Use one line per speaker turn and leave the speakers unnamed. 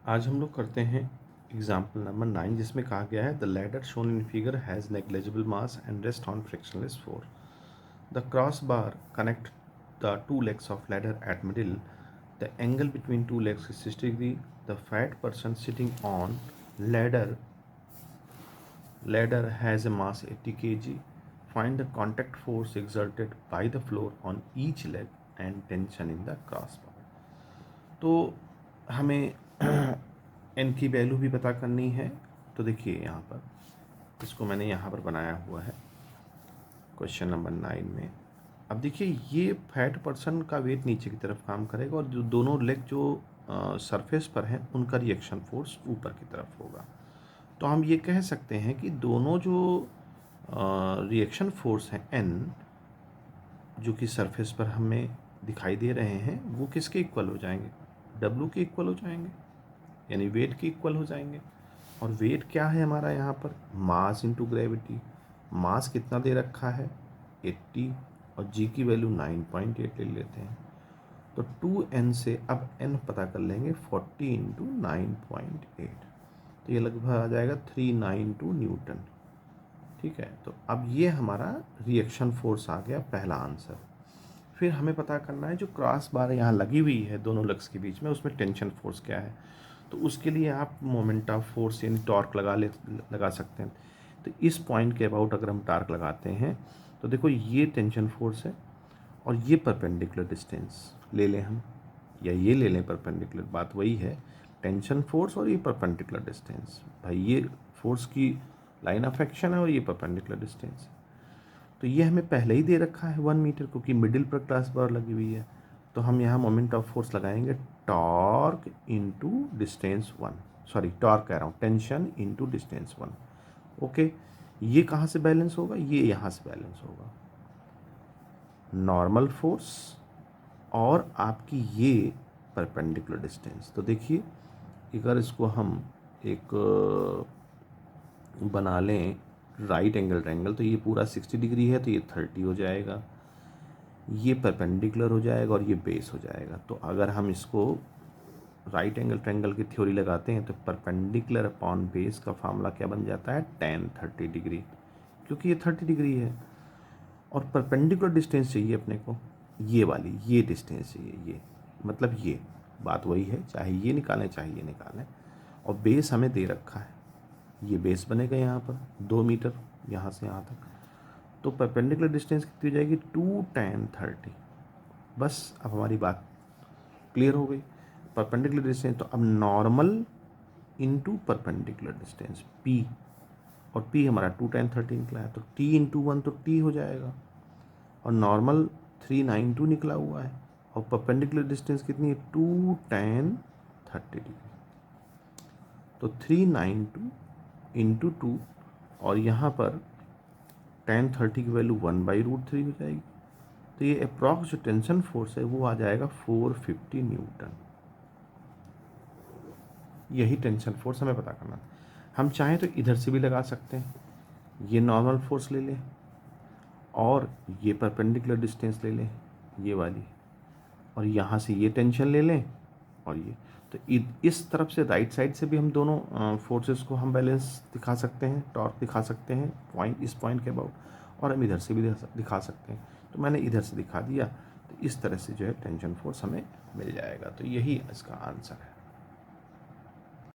आज हम लोग करते हैं एग्जाम्पल नंबर 9 जिसमें कहा गया है the ladder shown in figure has negligible mass and rest on frictionless floor. The cross bar connect the two legs of ladder at middle. The angle between two legs is 60 degree. The fat person sitting on ladder has a mass 80 kg. Find the contact force exerted by the floor on each leg and tension in the crossbar. तो हमें n की value भी पता करनी है. तो देखिए यहाँ पर इसको मैंने यहाँ पर बनाया हुआ है क्वेश्चन नंबर 9 में. अब देखिए ये फैट पर्सन का वेट नीचे की तरफ काम करेगा और जो दोनों लेग जो सरफेस पर हैं उनका रिएक्शन फोर्स ऊपर की तरफ होगा. तो हम ये कह सकते हैं कि दोनों जो रिएक्शन फोर्स हैं n जो कि सरफेस पर हमें दिखाई दे रहे हैं वो किसके इक्वल हो जाएंगे, W के इक्वल हो जाएंगे, यानी वेट के इक्वल हो जाएंगे. और वेट क्या है हमारा यहाँ पर, मास इंटू ग्रेविटी. मास कितना दे रखा है 80 और g की वैल्यू 9.8 ले लेते हैं. तो 2n से अब n पता कर लेंगे 40 इंटू 9.8. तो ये लगभग आ जाएगा 392 न्यूटन. ठीक है, तो अब ये हमारा रिएक्शन फोर्स आ गया पहला आंसर. फिर हमें पता करना है जो क्रॉस बार यहाँ लगी हुई है दोनों लेग्स के बीच में उसमें टेंशन फोर्स क्या है. तो उसके लिए आप मोमेंट ऑफ फोर्स यानी टॉर्क लगा सकते हैं. तो इस पॉइंट के अबाउट अगर हम टॉर्क लगाते हैं तो देखो ये टेंशन फोर्स है और ये परपेंडिकुलर डिस्टेंस ले लें हम, या ये ले लें परपेंडिकुलर, बात वही है. टेंशन फोर्स और ये परपेंडिकुलर डिस्टेंस, भाई ये फोर्स की लाइन ऑफ एक्शन है और ये परपेंडिकुलर डिस्टेंस है. तो ये हमें पहले ही दे रखा है 1 मीटर क्योंकि मिडिल पर क्रॉस बार लगी हुई है. तो हम यहाँ मोमेंट ऑफ फोर्स लगाएंगे torque into distance 1, sorry torque कह रहा हूँ, टेंशन इंटू डिस्टेंस 1. ओके, ये कहाँ से बैलेंस होगा, ये यहाँ से बैलेंस होगा. नॉर्मल फोर्स और आपकी ये परपेंडिकुलर डिस्टेंस. तो देखिए अगर इसको हम एक बना लें राइट एंगल ट्रायंगल तो ये पूरा 60 डिग्री है तो ये 30 हो जाएगा, ये परपेंडिकुलर हो जाएगा और ये बेस हो जाएगा. तो अगर हम इसको राइट एंगल ट्रायंगल की थ्योरी लगाते हैं तो परपेंडिकुलर अपॉन बेस का फार्मूला क्या बन जाता है, tan 30 डिग्री, क्योंकि ये 30 डिग्री है. और परपेंडिकुलर डिस्टेंस चाहिए अपने को, ये वाली ये डिस्टेंस चाहिए, ये मतलब ये बात वही है, चाहे ये निकालें चाहे ये निकालें. और बेस हमें दे रखा है, ये बेस बनेगा यहाँ पर 2 मीटर यहाँ से यहाँ तक. तो परपेंडिकुलर डिस्टेंस कितनी हो जाएगी 2 tan 30. बस अब हमारी बात क्लियर हो गई. परपेंडिकुलर डिस्टेंस तो अब normal into perpendicular distance P, और P हमारा 2 tan 30 निकला है तो T इंटू 1 तो T हो जाएगा. और नॉर्मल 392 निकला हुआ है और परपेंडिकुलर डिस्टेंस कितनी है 2 tan 30 डिग्री. तो 392 इंटू 2 और यहाँ पर tan 30 की वैल्यू 1/√3 हो जाएगी. तो ये अप्रॉक्स जो टेंशन फोर्स है वो आ जाएगा 450 न्यूटन. यही टेंशन फोर्स हमें पता करना. हम चाहें तो इधर से भी लगा सकते हैं, ये नॉर्मल फोर्स ले लें और ये परपेंडिकुलर डिस्टेंस ले लें ये वाली, और यहाँ से ये टेंशन ले लें और ये. तो इस तरफ से राइट साइड से भी हम दोनों फोर्सेस को हम बैलेंस दिखा सकते हैं, टॉर्क दिखा सकते हैं पॉइंट, इस पॉइंट के अबाउट, और हम इधर से भी दिखा सकते हैं. तो मैंने इधर से दिखा दिया. तो इस तरह से जो है टेंशन फोर्स हमें मिल जाएगा. तो यही इसका आंसर है.